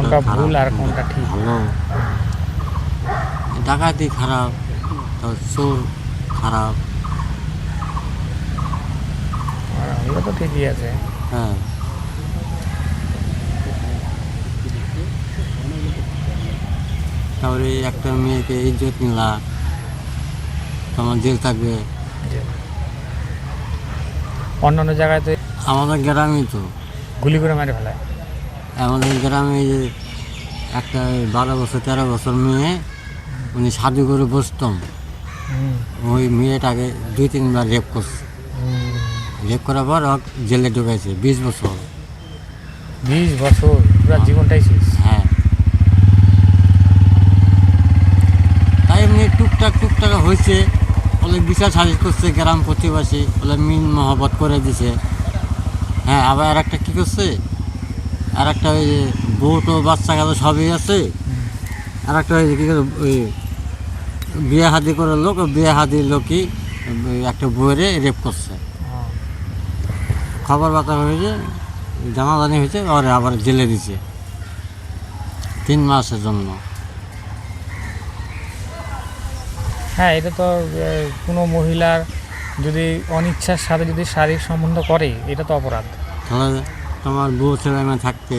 কোনটা ভুল আর কোনটা ঠিক। ভালো, ডাকাতি খারাপ, তারপর চোর খারাপ। আর ওগুলো তো ঠিকই আছে। হ্যাঁ, তারপরে একটা মেয়েকে ইজ্জত নিলা, তোমার জেল থাকবে। যে অন্যান্য জায়গায় তো আমাদের গ্রামে তো, গুলি করে মেরে ফেলায়। আমাদের গ্রামে যে একটা 12 বছর 13 বছর মেয়ে, উনি শাদি করে বসতাম, হুম, ওই মেয়েটাকে 2-3 বার রেপ করছে। হুম। রেপ করার পর ওকে জেলে ঢুকাইছে 20 বছর। 20 বছর পুরো জীবনটাই শেষ। হ্যাঁ, তাই এমনি টুকটাক হয়েছে, বলে বিচার সালিশ করছে গ্রাম প্রতিবাসী, বলে মিন মহব্বত করে দিছে। হ্যাঁ, আবার আর একটা কী করছে, আর একটা ওই যে বউ তো বাচ্চা গেল সবই আছে, আর একটা ওই যে কী করে ওই বিয়ে হাদি করে লোক, ওই বিয়ে হাদি লোকই একটা বউয়েরে রেপ করছে। হ্যাঁ। খবর বার্তা হয়েছে, জানাজানি হয়েছে, ওরে আবার জেলে দিছে 3 মাসের জন্য। হ্যাঁ, এটা তো কোনো মহিলার যদি অনিচ্ছার সাথে যদি শারীরিক সম্বন্ধ করে, এটা তো অপরাধ। তাহলে তোমার বউ ছেলে মেয়ে থাকতে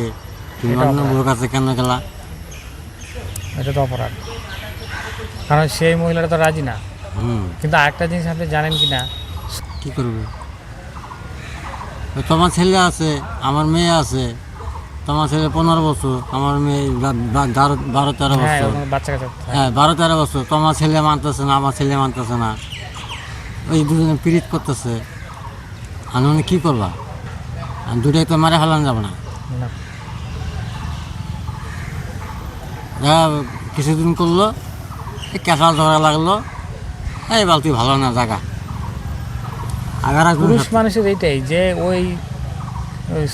তুমি এটা অন্য অপরাধ। বউর কাছে কেন গেলা? এটা তো অপরাধ, কারণ সেই মহিলাটা তো রাজি না। হুম, কিন্তু আরেকটা জিনিস আপনি জানেন কি না, কী করবে? তোমার ছেলে আছে, আমার মেয়ে আছে। তোমার ছেলে 15 বছর, আমার মেয়ে 12-13 হ্যাঁ, বছর। ওখানে বাচ্চা কাচ্চা থাকে। হ্যাঁ, 12-13 বছর। তোমার ছেলে মানতেছে না, আমার ছেলে মানতেছে না, ওই দুজনে পীড়িত করতেছে। আমি মানে কী করবা? আর দুটাই তো মারে ফেলানো যাবে না। না। কিছুদিন করলো, এই ক্যাসাল ধরা লাগলো, এই বল তুই ভালো না জায়গা। আগার পুরুষ মানুষের এইটাই যে ওই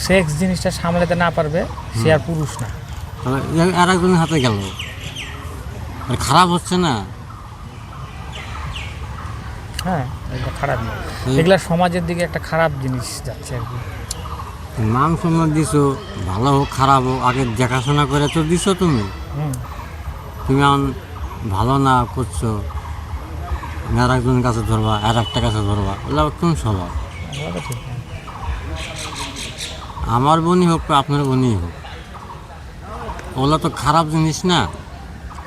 সেক্স জিনিসটা সামলাতে না পারবে, সে আর পুরুষ না। আর একজনের হাতে গেল, আর খারাপ হচ্ছে না। হ্যাঁ, এগুলো খারাপ না। এই এগুলা সমাজের দিকে একটা খারাপ জিনিস যাচ্ছে আর কি। মান সম্মান দিছো, ভালো হোক খারাপ হোক, আগে দেখাশোনা করে তো দিছো তুমি। হুম। তুমি এখন ভালো না করছো, আর একজনের কাছে ধরবা, আর একটা কাছে ধরবা, ওগুলো আবার কোন স্বভাব? এগুলো তো ঠিক না। আমার বোনই হোক বা আপনার বোনই হোক, ওগুলো তো খারাপ জিনিস না।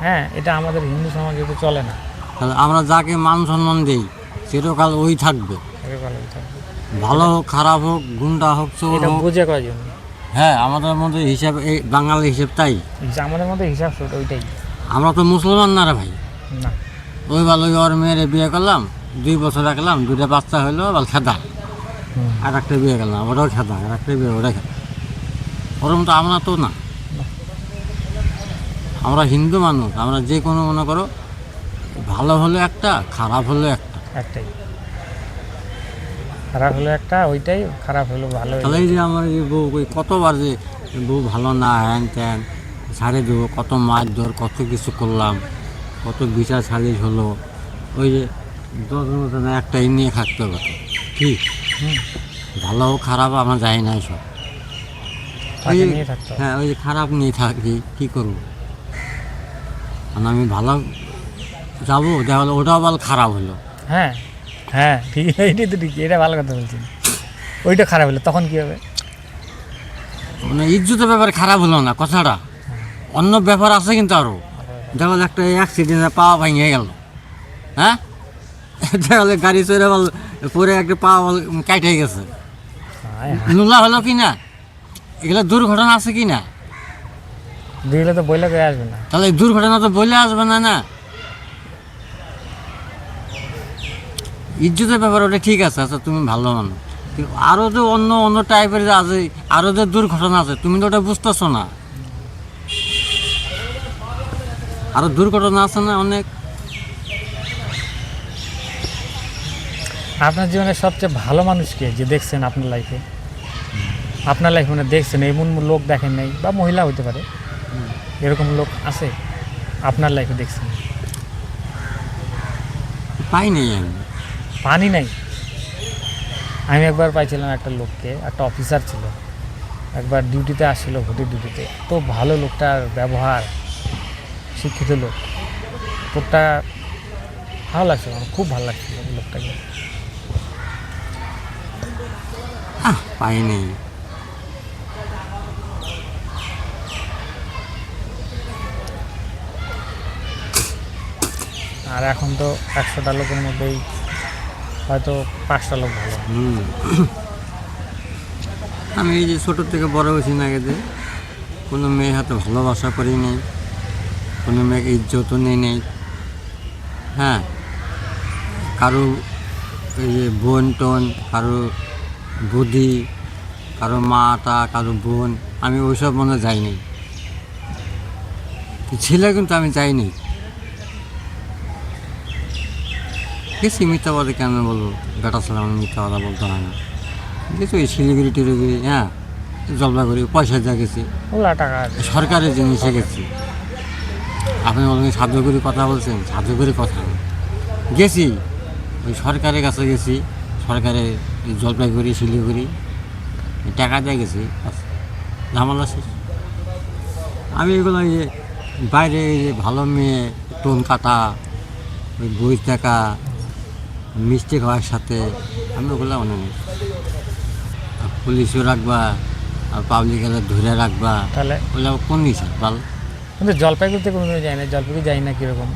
হ্যাঁ, এটা আমাদের হিন্দু সমাজে তো চলে না। তাহলে আমরা যাকে মান সম্মান দিই, চিরকাল ওই থাকবে। একে ভালো থাকবে। ভালো হোক খারাপ হোক, গুন্ডা হোক চোর এটা হোক। বুঝে কয়জন? হ্যাঁ, আমাদের মধ্যে হিসাব, এই বাঙালি হিসেব তাই। যে আমাদের মধ্যে হিসাব ছোট ওইটাই। আমরা তো মুসলমান না রে ভাই। না। ওই ভালো ওর মেয়েরে বিয়ে করলাম, 2 বছর রাখলাম, 2টা বাচ্চা হইলো, বল খেদা। হুম। আর একটা বিয়ে করলাম, ওটাও খেদা, আর একটা বিয়ে, ওটা খেদা। ওরকম তো আমরা তো না। আমরা হিন্দু মানুষ, আমরা যে কোনো মনে করো ভালো হলে একটা, খারাপ হলে একটা। একটাই। খারাপ হলো একটা, ওইটাই। খারাপ হলো ভালো। তাহলে এই যে আমার এই বউ, ওই কতবার যে বউ ভালো না, হ্যান ত্যান ছাড়ে দেবো, কত মাছ ধর, কত কিছু করলাম, কত বিচার সালিশ হলো, ওই যে 10 মতো না একটাই নিয়ে থাকতে হবে। কি হুম। ভালো হোক খারাপ আমরা যাই না সব। তাকে নিয়ে থাকতে হবে। হ্যাঁ, ওই যে খারাপ নিয়ে থাকি, কী করবো? কারণ আমি ভালো যাবো, দেখা হলো ওটাও বল খারাপ হলো। হ্যাঁ, হ্যাঁ, ঠিক, এইটাই তো ঠিক, এটা ভালো কথা বলছেন। ওইটা খারাপ হলো তখন কী হবে? মানে ইজ্জতের ব্যাপারে খারাপ হলো না কথাটা, অন্য ব্যাপার আছে কিন্তু আরও। দেখা গেলো একটা অ্যাক্সিডেন্টে পা ভেঙে গেল, হ্যাঁ, দেখা গেলো গাড়ি চড়ে বল পরে একটা পা কাটে গেছে, হায় হায়। নোলা হলো কি না? এগুলো দুর্ঘটনা আছে কি না? দিলে তো বইলে কয়ে আসবে না। তাহলে এই দুর্ঘটনা তো বলে আসবে না। না, ইজ্জতের ব্যাপার ওটা ঠিক আছে, আচ্ছা তুমি ভালো মানুষ, কিন্তু আরও যে অন্য অন্য টাইপের যে আছে, আরও যে দুর্ঘটনা আছে, তুমি তো ওটা বুঝতেছো না। আরও দুর্ঘটনা আছে না অনেক। আপনার জীবনের সবচেয়ে ভালো মানুষকে যে দেখছেন আপনার লাইফে, আপনার লাইফে মানে দেখছেন, এমন লোক দেখেন নাই, বা মহিলা হতে পারে, এরকম লোক আছে আপনার লাইফে দেখছেন? পাই নেই আমি। পানি নাই। আমি একবার পাইছিলাম একটা লোককে, একটা অফিসার ছিল, একবার ডিউটিতে আসছিল, ভোটের ডিউটিতে, তো ভালো লোকটার ব্যবহার, শিক্ষিত লোক, লোকটা ভালো লাগছিল, আমার খুব ভালো লাগছিল লোকটাকে। পাইনি। আর এখন তো 100টা লোকের মধ্যেই হয়তো 5টা লোক ভালো। আমি এই যে ছোটোর থেকে বড় হয়েছি না, এতে কোনো মেয়ের হাতে ভালোবাসা করি নেই, কোনো মেয়েকে ইজ্জতও নেই নেই। হ্যাঁ, কারো এই যে বোন টোন, কারো বুদ্ধি, কারো মাটা, কারো বোন, আমি ওইসব মনে যাইনি। ছেলে কিন্তু আমি যাইনি। গেছি মিথ্যাবাদে কেন বলবো, বেটা ছেলে আমি মিথ্যা কথা বলতে হয় না। গেছি ওই শিলিগুড়ি টিলিগুড়ি, হ্যাঁ, জলপাইগুড়ি পয়সা দিয়ে গেছি, ওগুলা টাকা সরকারের জিনিসে গেছি। আপনি বলবেন সাধুগুড়ি কথা বলছেন, সাধুগুড়ি কথা না। গেছি ওই সরকারের কাছে গেছি, সরকারের জলপাইগুড়ি শিলিগুড়ি টাকা দিয়ে গেছি, ঝামেলা শেষ। আমি এগুলো এই যে বাইরে এই যে ভালো মেয়ে, টোন কাটা, ওই বই টাকা, মিষ্টি খাওয়ার সাথে, আমি ওগুলো মনে নেই। পুলিশও রাখবা আর পাবলিক ধরে রাখবা, তাহলে ওগুলো কোন নিশা বল? কিন্তু জলপাইগুড়িতে কোনোদিনও যায় না, জলপাইগুড়ি যাই না কীরকম,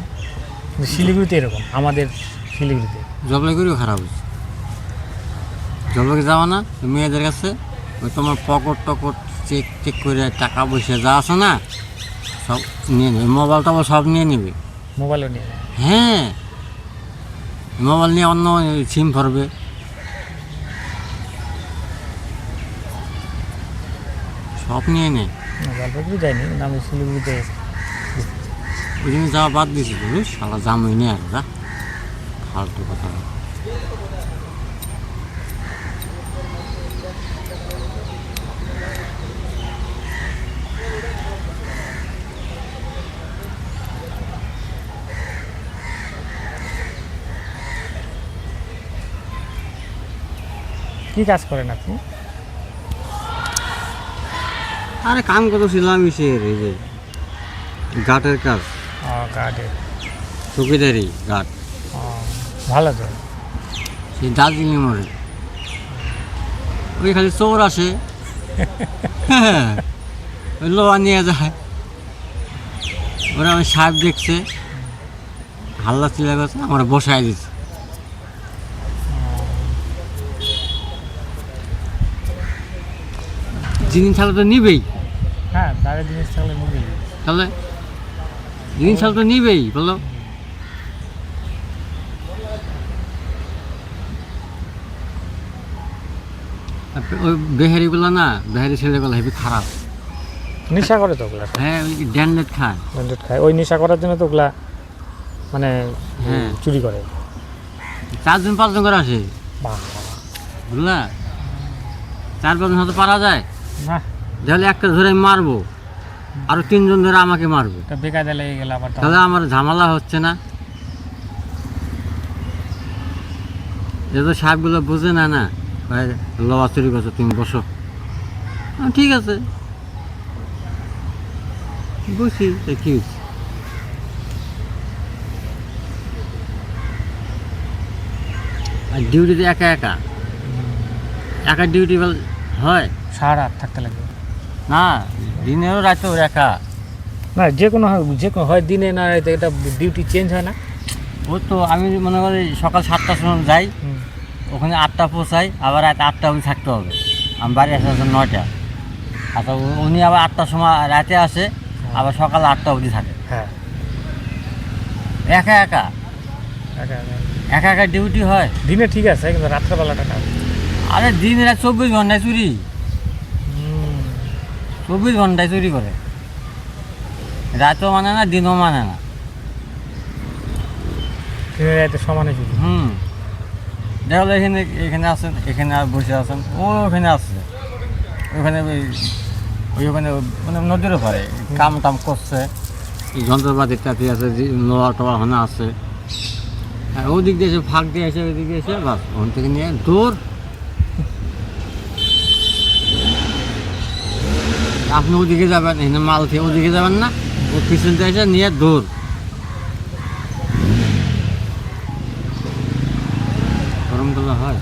কিন্তু শিলিগুড়িতে এরকম, আমাদের শিলিগুড়িতে। জলপাইগুড়িও খারাপ হচ্ছে। জলপাইগুড়ি যাওয়া না মেয়েদের কাছে, ওই তোমার পকেট টকট চেক চেক করে টাকা পয়সা যা আছে না সব নিয়ে নেবে, মোবাইল টোবাইল সব নিয়ে নেবে। মোবাইলও নিয়ে নেয়। হ্যাঁ, মোবাইল নিয়ে অন্য সিম ভরবে, সব নিয়ে নেয়। না, জলপাইগুড়ি যাইনি, কিন্তু আমি শিলিগুড়িতে ওই জন্য যাওয়া বাদ দিয়েছি, বুঝলি সারা জামই নিয়ে আর যা ফালতু কথা। কী কাজ করেন আপনি? আরে কাম কত ছিলাম ইসের, এই যে গাটের কাজ, কার্ডে। চৌকিদারি গাট, ভালো তো। সেই দার্জিলিং মোড়ে ওই খালি চোর আসে, হ্যাঁ, ওই লোহা নিয়ে যায়। ওরা ওই সাহেব দেখছে, হাল্লা চিল্লা করছে, আমার বসায় দিচ্ছে। জিনিস ছাড়া তো নিবেই, হ্যাঁ, তাদের জিনিস থাকলে নিবি। তাহলে জিনিস ছাড়া তো নিবেই, বলো। ওই বেহারিগুলো না, বেহারি ছেলেগুলো হেবি খারাপ। নেশা করে তো ওগুলা, হ্যাঁ, ওই ড্যান্ডেড খায়। ব্যান্ডেড খায়, ওই নেশা করার জন্য তো ওগুলা মানে হ্যাঁ। চুরি করে। 4জন 5জন করে আসে, বাহ, বুঝলা, 4-5জন হয়তো পারা যায়। না, তাহলে একটা ধরে আমি মারবো, আরো 3জন ধরে আমাকে মারবে, এটা বেকায়দা লেগে গেলে আবার তাহলে আমার ঝামেলা হচ্ছে না। যেহেতু সাহেবগুলো বুঝে না, না ভাই লোহা চুরি করছো, তুমি বসো। ঠিক আছে, বুঝছি কি হয়েছে। আর ডিউটিতে একা একা, একা ডিউটি হয় সারা রাত থাকতে লাগবে। না, দিনেও রাতেও একা। না, যে কোনো হয় দিনে না রাতে, এটা ডিউটি চেঞ্জ হয় না। ও তো আমি মনে করি সকাল 7টার সময় যাই, ওখানে 8টা পৌঁছাই, আবার রাত 8টা অবধি থাকতে হবে। আমি বাড়ি আসতে 9টা। আচ্ছা, উনি আবার 8টার সময় রাতে আসে, আবার সকাল 8টা অবধি থাকে। হ্যাঁ, একা একা একা একা। একা একা ডিউটি হয়। দিনে ঠিক আছে, কিন্তু রাত্রেবেলাটা না। আরে দিন রাত 24 ঘন্টায় চুরি, 24 ঘন্টায় চুরি করে, রাতও মানে না, দিনও মানে না। দিনে রাতে সমানে চুরি। দেখলো এখানে, এখানে আছেন, এখানে আর বসে আছেন, ও ওখানে আসছে, ওখানে ওখানে মানে নদীর পারে কাম টাম করছে, যন্ত্রপাতি টাতি আছে, লোহা টোয়া ওখানে আছে। হ্যাঁ, ওদিক দিয়ে এসে ফাঁক দিয়ে এসে, ওইদিকে এসে বাস ওখান থেকে নিয়ে দৌড়। আপনি ওদিকে যাবেন, এখানে মাল খেয়ে ওদিকে যাবেন না, ও পিছন থেকে এসে নিয়ে দৌড়। গরম করলে হয়।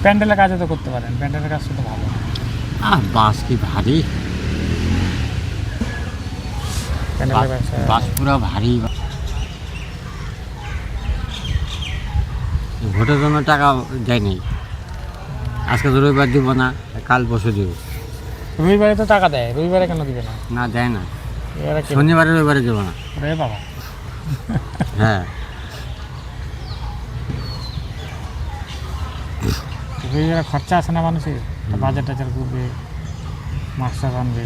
প্যান্ডেলের কাজও তো করতে পারেন, প্যান্ডেলের কাজটা তো ভালো। বাস কি ভারী, প্যান্ডেলের ব্যবসা বাস পুরা ভারী। ভোটের জন্য টাকা দেয়নি, আজকে তো রবিবার দিব না, কাল পরশু দিব। রবিবারে তো টাকা দেয়, রবিবারে কেন দিবে না? না দেয় না, এবারে কি শনিবারে রবিবারে দেবো না। রে বাবা, হ্যাঁ রবিবারে খরচা আছে না মানুষের, বাজার টাজার করবে, মাছ টাছ আনবে।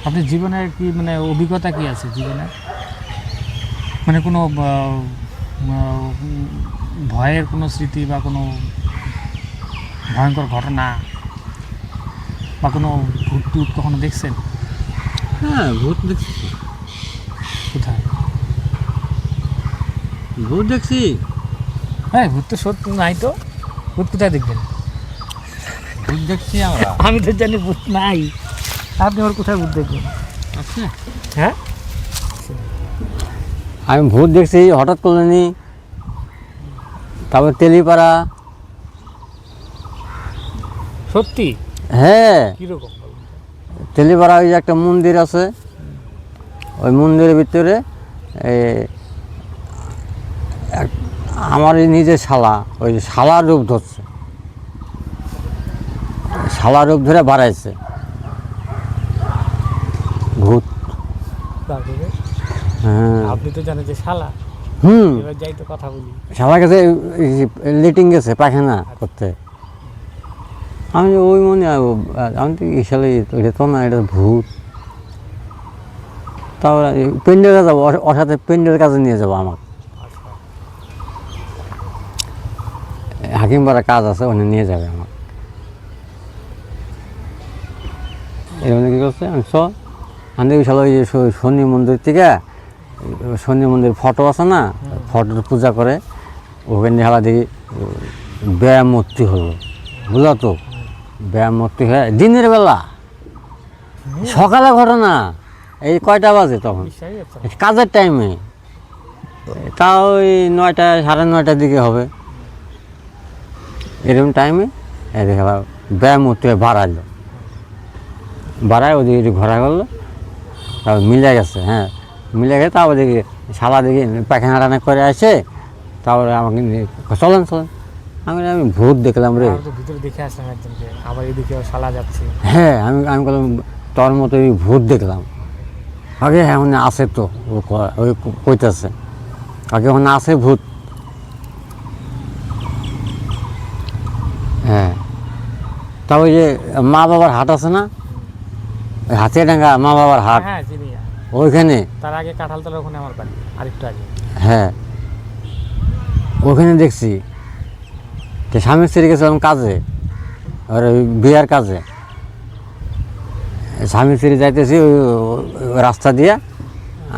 আপনার জীবনের কি মানে অভিজ্ঞতা কি আছে জীবনের, মানে কোনো ভয়ের কোনো স্মৃতি বা কোনো ভয়ঙ্কর ঘটনা বা কোনো ভূত টুত কখনো দেখছেন? হ্যাঁ ভূত দেখছি, কোথায়? ভূত দেখছি। হ্যাঁ, ভূত তো সত্যি নাই, তো ভূত কোথায় দেখবেন? ভূত দেখছি আমরা। আমি তো জানি ভূত নাই, আপনি ওর কোথায় ভূত দেখবেন? আচ্ছা, হ্যাঁ, আমি ভূত দেখছি হঠাৎ কলোনি, তারপর তেলিপাড়া। সত্যি? হ্যাঁ কীরকম? তেলিপাড়া ওই যে একটা মন্দির আছে, ওই মন্দিরের ভিতরে আমার এই নিজের শালা, ওই শালা রূপ ধরছে, শালা রূপ ধরে বাড়াইছে ভূত। তারপরে হ্যাঁ আপনি তো জানেন যে শালা, এবার যাই তো কথা বলি। শালা গেছে লেটিং গেছে পায়খানা করতে, আমি ওই মনে আমি তো শালা এটা তো না, এটা ভূত। তারপরে পেন্ডেলে যাবো, ওর সাথে পেন্ডেল কাজে নিয়ে যাবো আমার, আচ্ছা, হাকিমপাড়া কাজ আছে, ওখানে নিয়ে যাবে আমার। এরকম কী করছে, আমি আমি দেখি শালা ওই যে শনি মন্দির থেকে, শনি মন্দির ফটো আছে না, ফটোর পূজা করে, ওখানে হালা দেখি ব্যায়াম মূর্তি হলো, বুঝলো তো, ব্যায়াম মূর্তি হয়ে দিনের বেলা, সকালে ঘটনা, এই কয়টা বাজে তখন, বিশ্বাসই হচ্ছে না। কাজের টাইমে, তাও ওই 9টা 9:30টার দিকে হবে, এরকম টাইমে দেখা ব্যায়াম মূর্তি হয়ে বাড়াইলো, বাড়ায় ওদিকে একটু ঘোরা করলো, তারপর মিলে গেছে। হ্যাঁ মিলে গেছে, তারপর দেখি শালা দেখি পায়খানা টানা করে আসে, তারপরে আমাকে চলেন চলেন, আমি ভূত দেখলাম রে। আমি তো ভিতরে দেখে আসলাম একজনকে, আবার এদিকে শালা যাচ্ছে। হ্যাঁ আমি বললাম তোর মতো ওই ভূত দেখলাম। আগে হ্যাঁ ওখানে আছে তো, ওই কইতেছে আগে ওখানে আছে ভূত। হ্যাঁ তা ওই যে মা বাবার হাট আছে না, ওই হাতিয়াডাঙ্গা মা বাবার হাট, হ্যাঁ চিনি। ওইখানে, তার আগে কাঁঠালতলার ওখানে আমার বাড়ি, আরেকটু আগে। হ্যাঁ ওখানে দেখছি যে স্বামী স্ত্রী গেছিলাম কাজে, আর ওই বিয়ার কাজে, স্বামী স্ত্রী যাইতেছি ওই রাস্তা দিয়ে,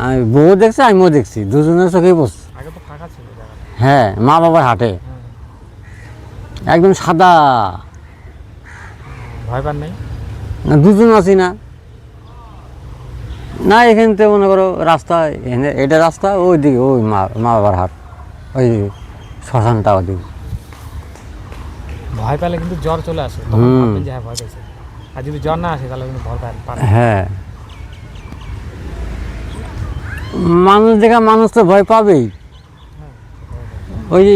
আমি বউ দেখছি আমিও দেখছি, দুজনের চোখেই বসছি। আগে তো ফাঁকা ছিল জায়গাটা। হ্যাঁ মা বাবার হাটে, হ্যাঁ। একদম সাদা, ভয় পান নাই? না দুজন আছি না, না এখান থেকে মনে করো রাস্তা, এটা রাস্তা ওই দিকে, ওই মা বাবার হাট, ওই শ্মশানটা ওদিকে। ভয় পেলে কিন্তু জ্বর চলে আসে, তখন ভাববেন যে হ্যাঁ ভয় পেয়েছে। আর যদি জ্বর না আসে তাহলে কিন্তু ভয় পান। হ্যাঁ মানুষ দেখা মানুষ তো ভয় পাবেই। ওই যে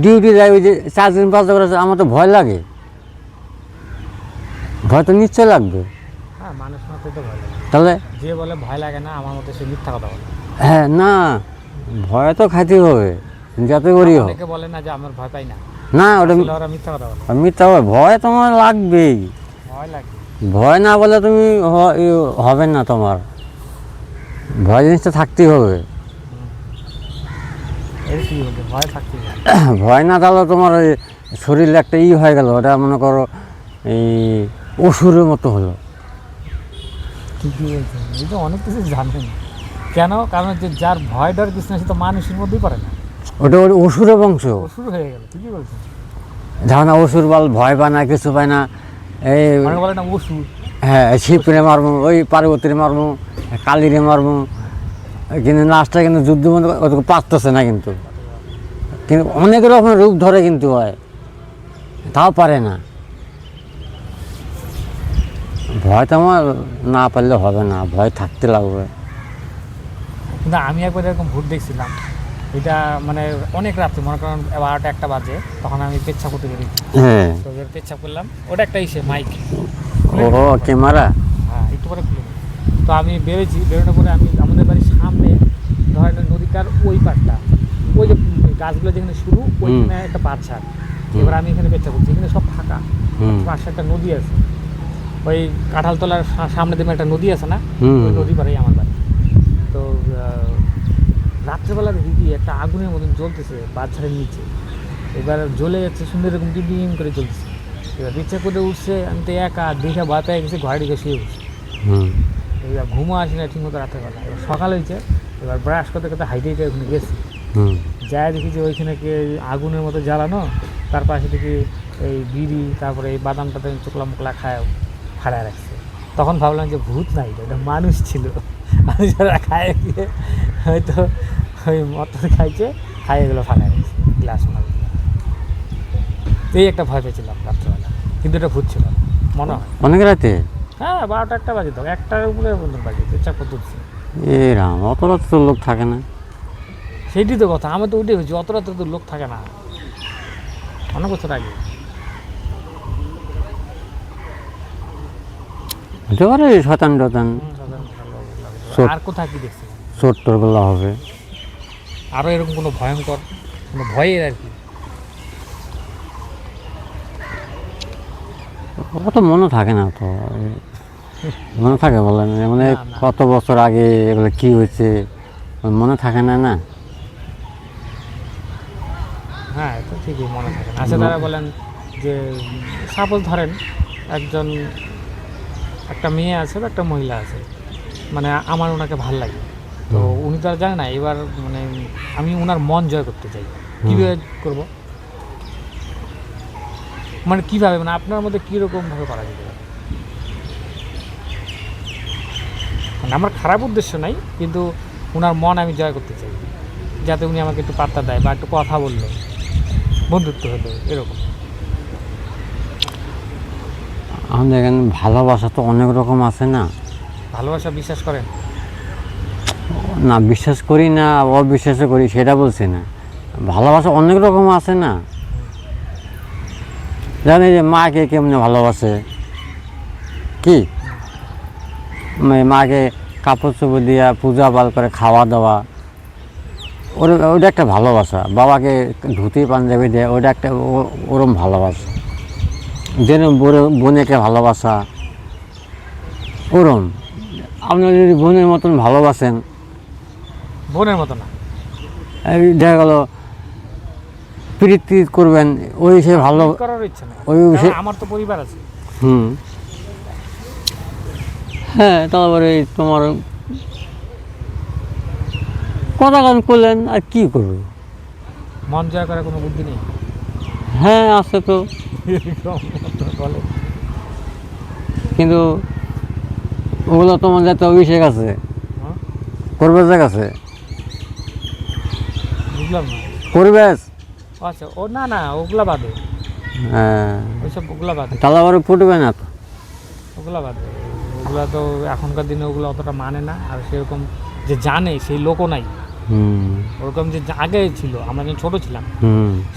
ডিউটি যায়, ওই যে 4 দিন 5 দিন করে, আমার তো ভয় লাগে, ভয় তো নিশ্চয় লাগবে। হ্যাঁ, মানুষ মাত্র তো ভয় লাগে। তাহলে যে বলে ভয় লাগে না, আমার মতে সে মিথ্যা কথা বলে। হ্যাঁ না, ভয় তো খাইতে হবে, যাতে করি হোক। অনেকে বলে না যে আমার ভয় পাই না, না ওটা আসলে ওরা মিথ্যা কথা বলে। মিথ্যা হবে, ভয় তোমার লাগবেই, ভয় লাগে। ভয় না বলে তুমি হবে না, তোমার ভয় জিনিসটা থাকতেই হবে। এর কি বলতে ভয় থাকতে হবে। ভয় না থাকলে তোমার ওই শরীরে একটা হয়ে গেল, ওটা মনে করো এই অসুরের মতো হলো। ঠিকই বলছেন, এই তো অনেক কিছু জানেন। কেন? কারণ যে যার ভয় ডর কিছু না, সে তো মানুষের মধ্যেই পড়ে না। ওটা ওর অসুরের বংশ। শুরু হয়ে গেল, ঠিকই বলছেন। যখন অসুর বল ভয় পায় না, কিছু পায় না, এই মানে বলে না ওষুধ। হ্যাঁ শিবরে মারবো, ওই পার্বতীরে মারবো, কালীরে মারবো, কিন্তু লাস্টে কিন্তু যুদ্ধ বন্ধ ওদেরকে পারতেছে না, কিন্তু কিন্তু অনেক রকমের রূপ ধরে কিন্তু হয়, তাও পারে না। ভয় তো আমার না পারলে হবে না, ভয় থাকতে লাগবে। কিন্তু আমি একবার এরকম ভূত দেখছিলাম, এটা মানে অনেক রাত্রে, মনে করেন 12টা-1টা বাজে, তখন আমি পেচ্ছাপ করতে বেরিয়েছি। হ্যাঁ, তো এবার পেচ্ছাপ করলাম, ওটা একটা ইসে মাইক, ও ক্যামেরা। হ্যাঁ একটু পরে খুলে নিই। তো আমি বেরোচ্ছি, বেরোনোর পরে আমি আমাদের বাড়ির সামনে ধরেন নদীটার ওই পাড়টা, ওই যে গাছগুলো যেখানে শুরু, ওইখানে একটা বাচ্চার। এবার আমি এখানে পেচ্ছাপ করছি, এখানে সব ফাঁকা, পাশে একটা নদী আছে, ওই কাঁঠালতলার সামনে দিকে একটা নদী আছে না, ওই নদী পাড়েই আমার বাড়ি। তো রাত্রেবেলা দেখি একটা আগুনের মতন জ্বলতেছে বাচ্চারের নিচে, এবার জ্বলে যাচ্ছে সুন্দর, এরকম ডিম করে জ্বলতেছে। এবার ইচ্ছা করে উঠছে, আমি তো একা দেখে ভয় পেয়ে গেছি, ঘরে ঢুকে শুয়ে উঠছি। এবার ঘুমও আসে না ঠিক মতো রাত্রেবেলা। এবার সকাল হয়েছে, এবার ব্রাশ করতে করতে হাইটে হাইটে ওখানে গেছি, যাই দেখি যে ওইখানে কি আগুনের মতো জ্বালানো, তার পাশে দেখি এই বিড়ি, তারপরে এই বাদাম টাদাম চোকলা মোকলা খায় ফাড়ায় রাখছে। তখন ভাবলাম যে ভূত নাই, এটা মানুষ ছিল, আমি যারা খায় গিয়ে হয়তো ওই মটর খাইছে, খাই এগুলো ফাড়ায় রাখছে গ্লাস মাল। এই একটা ভয় পেয়েছিলাম রাত্রেবেলা, কিন্তু এটা ভূত ছিল না মনে হয়। অনেক রাতে? হ্যাঁ 12টা-1টা বাজে, তো 1টার উপরে বাজে, পেচ্ছাপ করতে উঠছে। এ রাম, অত রাতে তো লোক থাকে না। সেইটি তো কথা, আমি তো উঠে হয়েছি, অত রাত্রে তো লোক থাকে না, অনেক বছর আগে। হতে পারে শতান টতান, আর কোথায় কি দেখছি চোর টোরগুলো হবে। আরও এরকম কোনো ভয়ঙ্কর, কোনো ভয়ের আর কি? অত মনে থাকে না তো, মনে থাকে বলেন, মানে না, না। কত বছর আগে এগুলো কি হয়েছে মনে থাকে না। না হ্যাঁ তো ঠিকই মনে থাকে না। আচ্ছা তারা বলেন যে সাপোজ ধরেন একজন, একটা মেয়ে আছে বা একটা মহিলা আছে, মানে আমার ওনাকে ভাল লাগে, তো উনি তো আর জানে না, এবার মানে আমি ওনার মন জয় করতে চাই, কীভাবে করব? মানে কীভাবে, মানে আপনার মধ্যে কীরকমভাবে করা যেতে পারে? মানে আমার খারাপ উদ্দেশ্য নাই, কিন্তু ওনার মন আমি জয় করতে চাই, যাতে উনি আমাকে একটু পাত্তা দেয় বা একটু কথা বললো, বন্ধুত্ব হলো এরকম। আমাদের এখানে ভালোবাসা তো অনেক রকম আছে না। ভালোবাসা বিশ্বাস করেন? না বিশ্বাস করি না, অবিশ্বাসও করি সেটা বলছি না, ভালোবাসা অনেক রকম আছে না। জানি যে মাকে কেমনে ভালোবাসে, কি মাকে কাপড় চোপড় দিয়া পূজা পাল করে খাওয়া দাওয়া, ওটা একটা ভালোবাসা। বাবাকে ধুতি পাঞ্জাবি দেয়, ওটা একটা ওরম ভালোবাসা। যেন বোনেকে ভালোবাসা ওরম। আপনি যদি বোনের মতন ভালোবাসেন, বোনের মতো না, এই দেখা গেল প্রীতি করবেন, ওই সে ভালো করার ইচ্ছা নেই, ওই কারণ আমার তো পরিবার আছে। হ্যাঁ, তারপরে তোমার কথা গান করলেন, আর কি করবে? মন জয় করার কোনো বুদ্ধি নেই? হ্যাঁ আছে তো, বলে কিন্তু ওগুলো তোমার যাতে অভিষেক আছে, হ্যাঁ? করবে যে আছে বুঝলাম না। করবে। আচ্ছা ও না না, ওগুলা বাদে, হ্যাঁ, ওইসব ওগুলা বাদে, তাহলে আবার ফুটবে না তো। ওগুলা বাদে, ওগুলা তো এখনকার দিনে ওগুলো অতটা মানে না, আর সেরকম যে জানে সেই লোকও নাই। ওরকম যে আগে ছিল, আমরা যখন ছোটো ছিলাম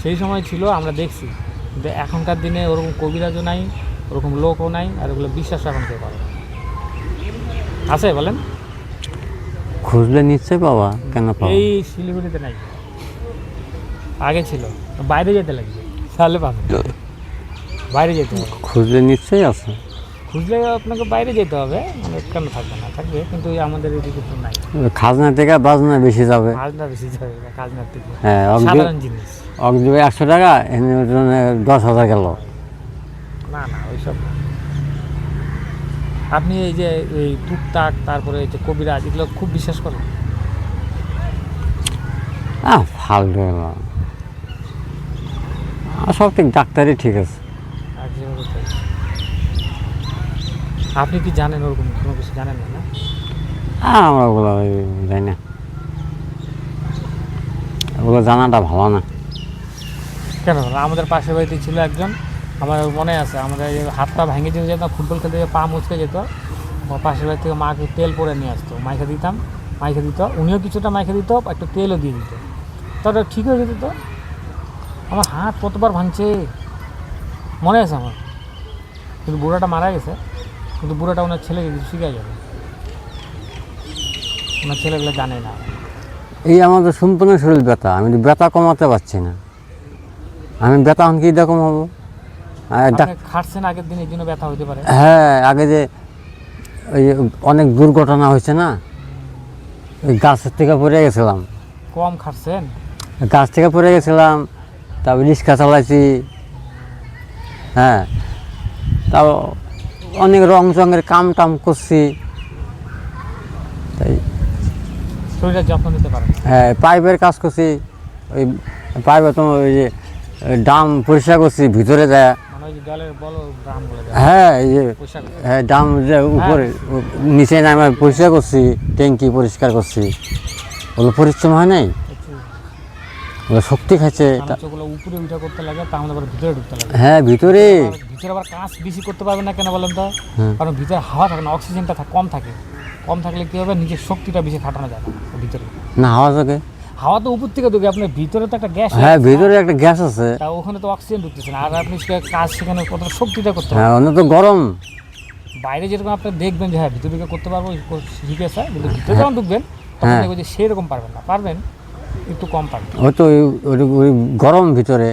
সেই সময় ছিল, আমরা দেখছি, কিন্তু এখনকার দিনে ওরকম কবিরাজও নাই, ওরকম লোকও নাই, আর ওগুলো বিশ্বাস এখন কেউ করে না। আছে বলেন? খুঁজলে নিশ্চয় পাওয়া, কেন পাওয়া? এই শিলিগুড়িতে নাই, আগে ছিল, বাইরে যেতে লাগবে তাহলে পাবে, বাইরে যেতে হবে, খুঁজলে নিশ্চয়ই আছে। খুঁজলে আপনাকে বাইরে যেতে হবে, মানে কেন থাকবে না, থাকবে, কিন্তু আমাদের এদিকে তো নাই। খাজনা থেকে বাজনা বেশি যাবে। খাজনা বেশি যাবে, খাজনার থেকে হ্যাঁ, সাধারণ জিনিস। অগ্রিমে 100 টাকা, এনে 10,000 গেল। না না ওইসব না। আপনি এই যে এই টুকটাক, তারপরে এই যে কবিরাজ, এগুলো খুব বিশ্বাস করেন? ফালতু হলো। সব ঠিক, ডাক্তারই ঠিক আছে। আর যেভাবে তাই। আপনি কি জানেন ওরকম কোনো কিছু জানেন না না? আমরা ওগুলো জানি না, ওগুলো জানাটা ভালো না। কেন আমাদের পাশের বাড়িতে ছিল একজন, আমার মনে আছে, আমাদের এই হাত পা ভেঙে যেতে যেত, ফুটবল খেলতে যেয়ে পা মুচকে যেত, আমার পাশের বাড়ি থেকে মাকে তেল পরে নিয়ে আসতো, মাইকে দিতাম, মাইকে দিত, উনিও কিছুটা মাইকে দিত, একটু তেলও দিয়ে দিত, তাহলে ঠিক হয়ে যেত। তো আমার হাত কতবার ভাঙছে মনে আছে আমার, কিন্তু বুড়াটা মারা গেছে, কিন্তু বুড়াটা ওনার ছেলেকে কিছু শিখে যাবে, ওনার ছেলেগুলো জানে না। এই আমাদের সম্পূর্ণ শরীর ব্যথা, আমি তো ব্যথা কমাতে পারছি না। আমি ব্যথা এখন কী দিয়ে কমাবো? আপনি খাটছেন আগের দিন, এই জন্য ব্যথা হতে পারে। হ্যাঁ, আগে যে ওই অনেক দুর্ঘটনা হয়েছে না, ওই গাছের থেকে পড়ে গেছিলাম, কম খাটছেন। গাছ থেকে পড়ে গেছিলাম, তারপর রিক্সা চালাইছি। হ্যাঁ, তাও অনেক রং চঙের কাম টাম করছি, তাই শরীরের যত্ন নিতে পারেন। হ্যাঁ পাইপের কাজ করছি, ওই পাইপে তোমার ওই যে ডাম পরিষ্কার করছি ভিতরে যায়। মানে ওই যে জলের বলো ড্রাম বলে যায়, হ্যাঁ এই যে পরিষ্কার করতে। হ্যাঁ ডাম যে উপরে নিচে নামে পরিষ্কার করছি, ট্যাঙ্কি পরিষ্কার করছি, ওগুলো পরিশ্রম হয় নাই, ওগুলো শক্তি খাচ্ছে। ওগুলো উপরে উঠা করতে লাগে, তা আমাদের আবার ভিতরে ঢুকতে লাগে। হ্যাঁ ভিতরে ভিতরে আবার কাজ বেশি করতে পারবে না, কেন বলেন তো? হ্যাঁ। কারণ ভিতরে হাওয়া থাকে না, অক্সিজেনটা কম থাকে, কম থাকলে কী হবে, নিজের শক্তিটা বেশি খাটানো যায় না ভিতরে। না হাওয়া থাকে, হাওয়া তো উপর থেকে ঢুকে, আপনার ভিতরে তো একটা গ্যাস, হ্যাঁ ভিতরে একটা গ্যাস আছে, তা ওখানে তো অক্সিজেন ঢুকতেছে না, আর আপনি কাজ সেখানে কত শক্তিটা করতে হবে। হ্যাঁ অন্য তো গরম। বাইরে যেরকম আপনি দেখবেন যে হ্যাঁ ভিতরে ঢুকে করতে পারবো, শিখে আছে, কিন্তু ভিতরে যখন ঢুকবেন তখন হ্যাঁ। দেখবেন যে সেরকম পারবেন না, পারবেন একটু কম পারবেন। ওই তো ওই গরম ভিতরে,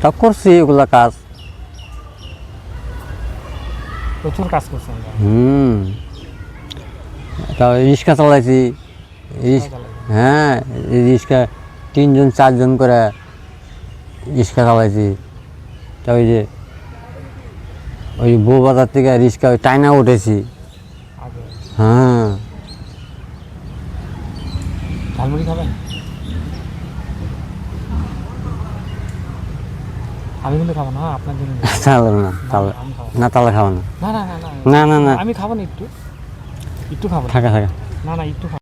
তা করছি ওগুলা কাজ। প্রচুর কাজ করছেন। তা রিক্সা চালাইছি, হ্যাঁ রিক্সা 3জন 4জন করে রিক্সা চালাইছি। তা ওই যে ওই বউবাজার থেকে রিক্সা ওই টাইনা উঠেছি। আগে হ্যাঁ ঝালমুড়ি খাবেন? আমি কিন্তু খাবো না, আপনার জন্য নিয়ে যাবো। তাহলে না, তাহলে আমি খাবো না, তাহলে খাবো না, না, না, না, না, না না না, আমি খাবো না, একটু একটু খাবো না। থাকা থাকা। না না, একটু খাবো।